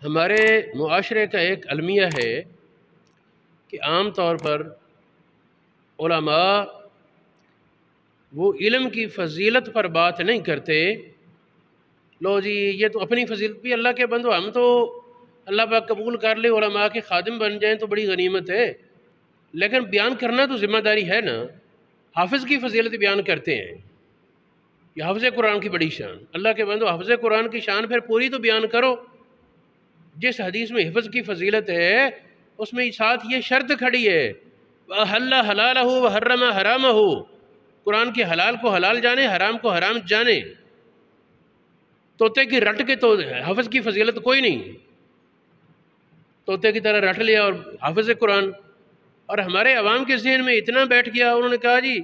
ہمارے معاشرے کا ایک المیہ ہے کہ عام طور پر علماء وہ علم کی فضیلت پر بات نہیں کرتے. لو جی یہ تو اپنی فضیلت بھی اللہ کے بندو، ہم تو اللہ پاک قبول کر لے علماء کے خادم بن جائیں تو بڑی غنیمت ہے، لیکن بیان کرنا تو ذمہ داری ہے نا. حافظ کی فضیلت بیان کرتے ہیں، یہ حافظ قرآن کی بڑی شان. اللہ کے بندو حافظ قرآن کی شان پھر پوری تو بیان کرو. جس حدیث میں حفظ کی فضیلت ہے اس میں ساتھ یہ شرط کھڑی ہے وَأَحَلَّ حَلَالَهُ وَحَرَّمَ حَرَامَهُ، قرآن کے حلال کو حلال جانے، حرام کو حرام جانے. طوطے کی رٹ کے تو حفظ کی فضیلت کوئی نہیں، طوطے کی طرح رٹ لیا اور حافظ قرآن. اور ہمارے عوام کے ذہن میں اتنا بیٹھ گیا، انہوں نے کہا جی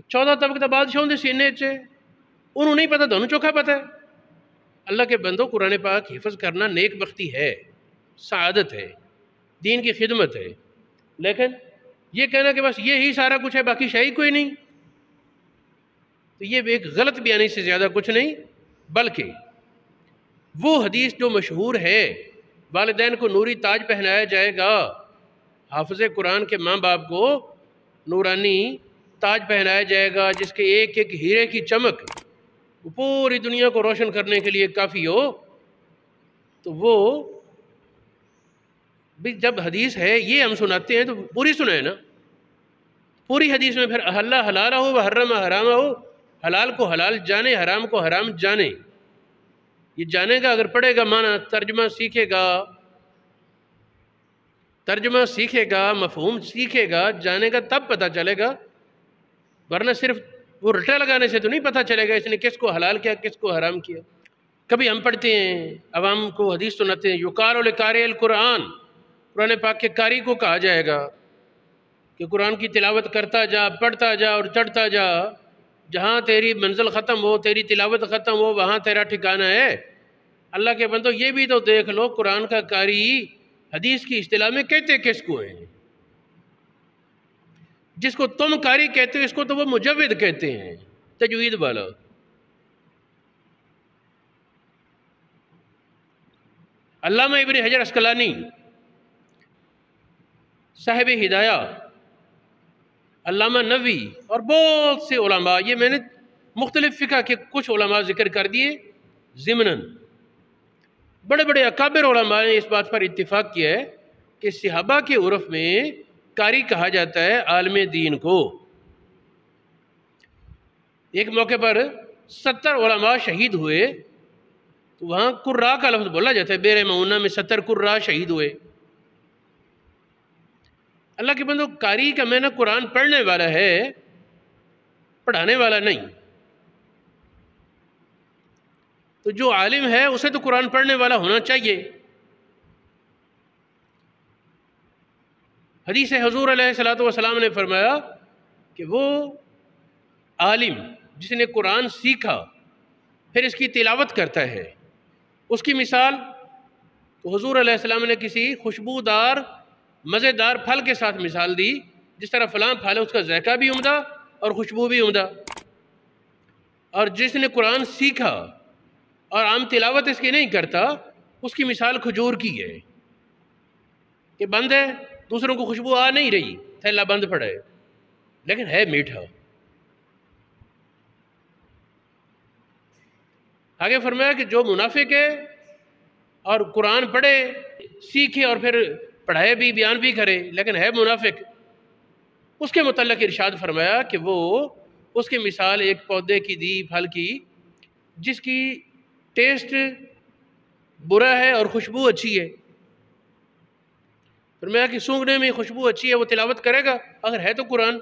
14 طبقہ بادشاہوں دے سینے چے انہوں نہیں پتہ، دونوں چوکھا پتہ ہے. اللہ کے بندوں قرآن پاک حفظ کرنا نیک بختی ہے، سعادت ہے، دین کی خدمت ہے، لیکن یہ کہنا کہ بس یہی سارا کچھ ہے باقی شے کوئی نہیں، تو یہ ایک غلط بیانی سے زیادہ کچھ نہیں. بلکہ وہ حدیث جو مشہور ہے والدین کو نوری تاج پہنایا جائے گا، حافظ قرآن کے ماں باپ کو نورانی تاج پہنایا جائے گا جس کے ایک ایک ہیرے کی چمک پوری دنیا کو روشن کرنے کے لیے کافی ہو. تو وہ بھی جب حدیث ہے یہ ہم سناتے ہیں تو پوری سنائے نا. پوری حدیث میں پھر احلّ حلالہ وحرم حرامہ، حلال کو حلال جانے، حرام کو حرام جانے. یہ جانے گا اگر پڑھے گا معنی، ترجمہ سیکھے گا، مفہوم سیکھے گا، جانے گا تب پتہ چلے گا، ورنہ صرف وہ رٹا لگانے سے تو نہیں پتہ چلے گا اس نے کس کو حلال کیا کس کو حرام کیا. کبھی ہم پڑھتے ہیں عوام کو حدیث سناتے ہیں یقال لقارئ القرآن، قرآن پاک کے قاری کو کہا جائے گا کہ قرآن کی تلاوت کرتا جا، پڑھتا جا اور چڑھتا جا، جہاں تیری منزل ختم ہو، تیری تلاوت ختم ہو، وہاں تیرا ٹھکانہ ہے. اللہ کے بندو یہ بھی تو دیکھ لو قرآن کا قاری حدیث کی اصطلاح میں کہتے کس کو ہیں؟ جس کو تم قاری کہتے ہو اس کو تو وہ مجود کہتے ہیں، تجوید والا. علامہ ابن حجر عسقلانی صاحب ہدایہ، علامہ نووی اور بہت سے علماء، یہ میں نے مختلف فقہ کے کچھ علماء ذکر کر دیے ضمناً. بڑے بڑے اکابر علماء نے اس بات پر اتفاق کیا ہے کہ صحابہ کے عرف میں قاری کہا جاتا ہے عالم دین کو. ایک موقع پر 70 علماء شہید ہوئے تو وہاں قراء کا لفظ بولا جاتا ہے، بیر معونہ میں 70 قراء شہید ہوئے. اللہ کے بندو قاری کا معنی قرآن پڑھنے والا ہے، پڑھانے والا نہیں. تو جو عالم ہے اسے تو قرآن پڑھنے والا ہونا چاہیے. حدیث حضور علیہ الصلوۃ والسلام نے فرمایا کہ وہ عالم جس نے قرآن سیکھا پھر اس کی تلاوت کرتا ہے، اس کی مثال تو حضور علیہ السلام نے کسی خوشبودار مزیدار پھل کے ساتھ مثال دی، جس طرح فلاں پھل ہے اس کا ذائقہ بھی عمدہ اور خوشبو بھی عمدہ. اور جس نے قرآن سیکھا اور عام تلاوت اس کی نہیں کرتا اس کی مثال کھجور کی ہے کہ بند ہے، دوسروں کو خوشبو آ نہیں رہی، تھیلا بند پڑا ہے لیکن ہے میٹھا. آگے فرمایا کہ جو منافق ہے اور قرآن پڑھے سیکھے اور پھر پڑھائے بھی بیان بھی کرے لیکن ہے منافق، اس کے متعلق ارشاد فرمایا کہ وہ اس کی مثال ایک پودے کی دی پھل کی جس کی ٹیسٹ برا ہے اور خوشبو اچھی ہے. فرمایا کہ سونگھنے میں خوشبو اچھی ہے، وہ تلاوت کرے گا اگر ہے تو قرآن،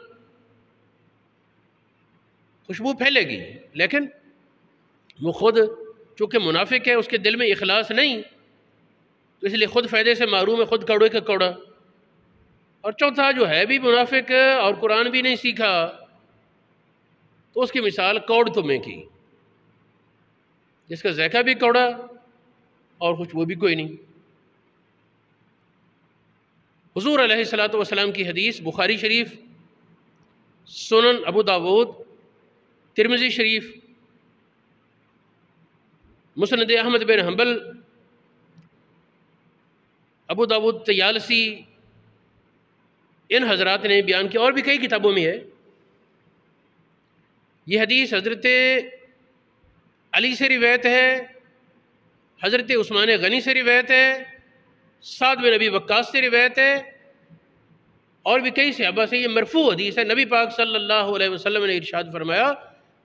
خوشبو پھیلے گی، لیکن وہ خود چونکہ منافق ہے اس کے دل میں اخلاص نہیں تو اس لیے خود فائدے سے محروم ہے، خود کوڑے کا کوڑا. اور چوتھا جو ہے بھی منافق اور قرآن بھی نہیں سیکھا تو اس کی مثال کوڑ تمہیں کی جس کا ذائقہ بھی کوڑا اور خوشبو بھی کوئی نہیں. حضور علیہ الصلوۃ والسلام کی حدیث بخاری شریف، سنن ابو داود، ترمذی شریف، مسند احمد بن حنبل ابو داود طیالسی ان حضرات نے بیان کیا، اور بھی کئی کتابوں میں ہے۔ یہ حدیث حضرت علی سے روایت ہے، حضرت عثمان غنی سے روایت ہے، سعد بن ابی وقاص سے روایت ہے، اور بھی کئی صحابہ سے یہ مرفوع حدیث ہے۔ نبی پاک صلی اللہ علیہ وسلم نے ارشاد فرمایا،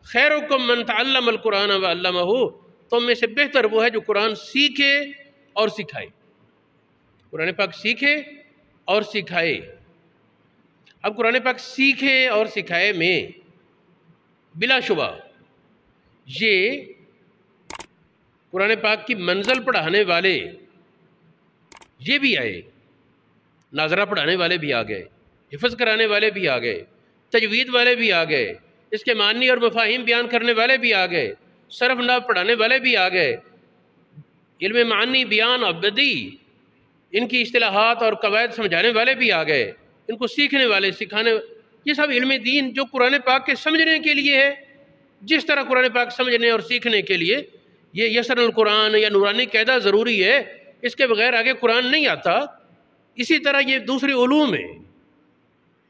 خیرکم من تعلم القرآن وعلمہ، تم میں سے بہتر وہ ہے جو قرآن سیکھے اور سکھائے، قرآن پاک سیکھے اور سکھائے۔ اب قرآن پاک سیکھے اور سکھائے میں بلا شبہ یہ قرآن پاک کی منزل پڑھانے والے یہ بھی آئے، ناظرہ پڑھانے والے بھی آ گئے، حفظ کرانے والے بھی آ گئے، تجوید والے بھی آ گئے، اس کے معنی اور مفاہیم بیان کرنے والے بھی آ گئے، صرف نحو پڑھانے والے بھی آ گئے، علم معنی بیان اور بدیع ان کی اصطلاحات اور قواعد سمجھانے والے بھی آ گئے، ان کو سیکھنے والے، سکھانے، یہ سب علم دین جو قرآن پاک کے سمجھنے کے لیے ہے۔ جس طرح قرآن پاک سمجھنے اور سیکھنے کے لیے یہ یسر القرآن یا نورانی قاعدہ ضروری ہے، اس کے بغیر آگے قرآن نہیں آتا، اسی طرح یہ دوسرے علوم ہیں،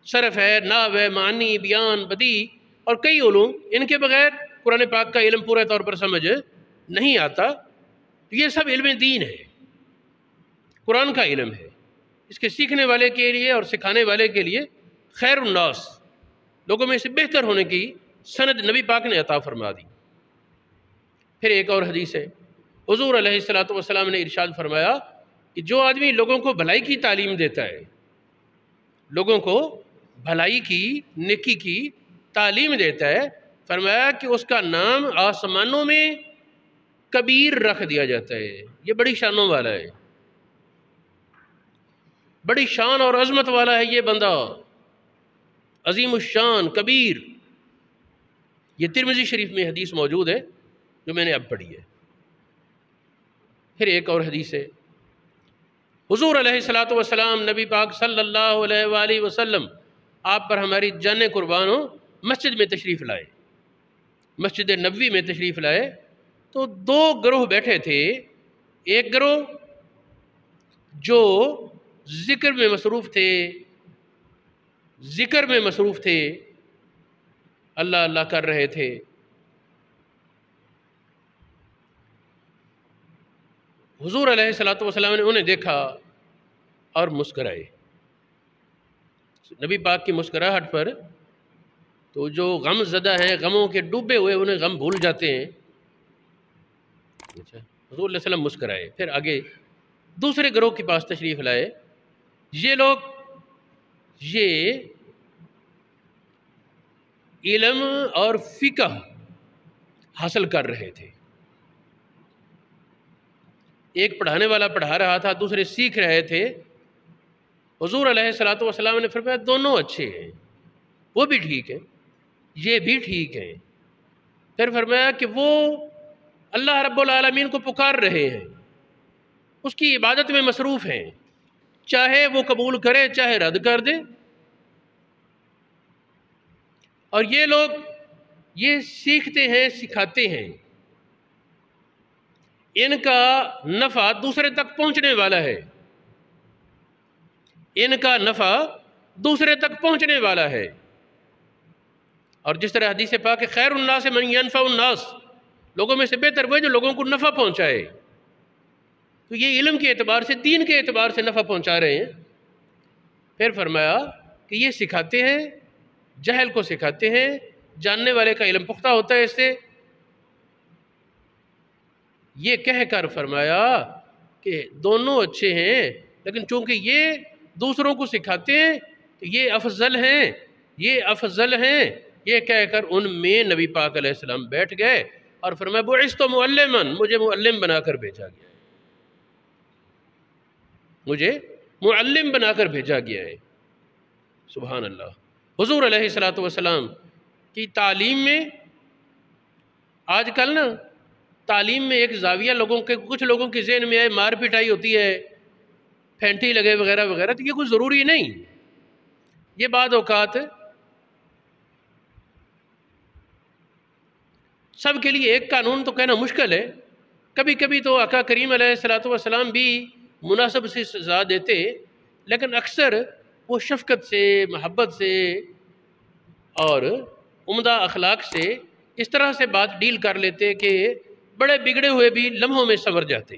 صرف ہے، نحو ہے، معنی، بیان، بدیع اور کئی علوم، ان کے بغیر قرآن پاک کا علم پورے طور پر سمجھ نہیں آتا۔ یہ سب علم دین ہے، قرآن کا علم ہے، اس کے سیکھنے والے کے لیے اور سکھانے والے کے لیے خیر الناس، لوگوں میں سے بہتر ہونے کی سند نبی پاک نے عطا فرما دی۔ پھر ایک اور حدیث ہے، حضور علیہ السلام نے ارشاد فرمایا کہ جو آدمی لوگوں کو بھلائی کی تعلیم دیتا ہے، لوگوں کو بھلائی کی، نیکی کی تعلیم دیتا ہے، فرمایا کہ اس کا نام آسمانوں میں کبیر رکھ دیا جاتا ہے۔ یہ بڑی شانوں والا ہے، بڑی شان اور عظمت والا ہے یہ بندہ، عظیم الشان، کبیر۔ یہ ترمذی شریف میں حدیث موجود ہے جو میں نے اب پڑھی ہے۔ پھر ایک اور حدیث ہے، حضور علیہ السلام نبی پاک صلی اللہ علیہ وآلہ وسلم آپ پر ہماری جانیں قربان ہو، مسجد میں تشریف لائے، مسجد نبوی میں تشریف لائے تو دو گروہ بیٹھے تھے، ایک گروہ جو ذکر میں مصروف تھے، اللہ اللہ کر رہے تھے، حضور علیہ السلام نے انہیں دیکھا اور مسکرائے۔ نبی پاک کی مسکراہٹ پر تو جو غم زدہ ہیں، غموں کے ڈوبے ہوئے، انہیں غم بھول جاتے ہیں۔ اچھا، حضور علیہ السلام مسکرائے، پھر آگے دوسرے گروہ کے پاس تشریف لائے۔ یہ لوگ یہ علم اور فقہ حاصل کر رہے تھے، ایک پڑھانے والا پڑھا رہا تھا، دوسرے سیکھ رہے تھے۔ حضور علیہ السلام نے فرمایا دونوں اچھے ہیں، وہ بھی ٹھیک ہے، یہ بھی ٹھیک ہے۔ پھر فرمایا کہ وہ اللہ رب العالمین کو پکار رہے ہیں، اس کی عبادت میں مصروف ہیں، چاہے وہ قبول کرے چاہے رد کر دے، اور یہ لوگ یہ سیکھتے ہیں، سکھاتے ہیں، ان کا نفع دوسرے تک پہنچنے والا ہے، ان کا نفع دوسرے تک پہنچنے والا ہے۔ اور جس طرح حدیث پاک ہے، خیر الناس من ینفع الناس، لوگوں میں سے بہتر وہ ہے جو لوگوں کو نفع پہنچائے۔ تو یہ علم کے اعتبار سے، دین کے اعتبار سے نفع پہنچا رہے ہیں۔ پھر فرمایا کہ یہ سکھاتے ہیں، جہل کو سکھاتے ہیں، جاننے والے کا علم پختہ ہوتا ہے اس سے۔ یہ کہہ کر فرمایا کہ دونوں اچھے ہیں، لیکن چونکہ یہ دوسروں کو سکھاتے ہیں تو یہ افضل ہیں، یہ افضل ہیں۔ یہ کہہ کر ان میں نبی پاک علیہ السلام بیٹھ گئے اور فرمایا بعثت معلما، مجھے معلم بنا کر بھیجا گیا ہے، مجھے معلم بنا کر بھیجا گیا ہے۔ سبحان اللہ۔ حضور علیہ السلام کی تعلیم میں آج کل نا تعلیم میں ایک زاویہ کچھ لوگوں کے ذہن میں ہے، مار پٹائی ہوتی ہے، پھینٹی لگے وغیرہ وغیرہ، تو یہ کچھ ضروری نہیں۔ یہ بعض اوقات سب کے لیے ایک قانون تو کہنا مشکل ہے، کبھی کبھی تو آقا کریم علیہ السلام بھی مناسب سے سزا دیتے، لیکن اکثر وہ شفقت سے، محبت سے اور عمدہ اخلاق سے اس طرح سے بات ڈیل کر لیتے کہ بڑے بگڑے ہوئے بھی لمحوں میں سنور جاتے۔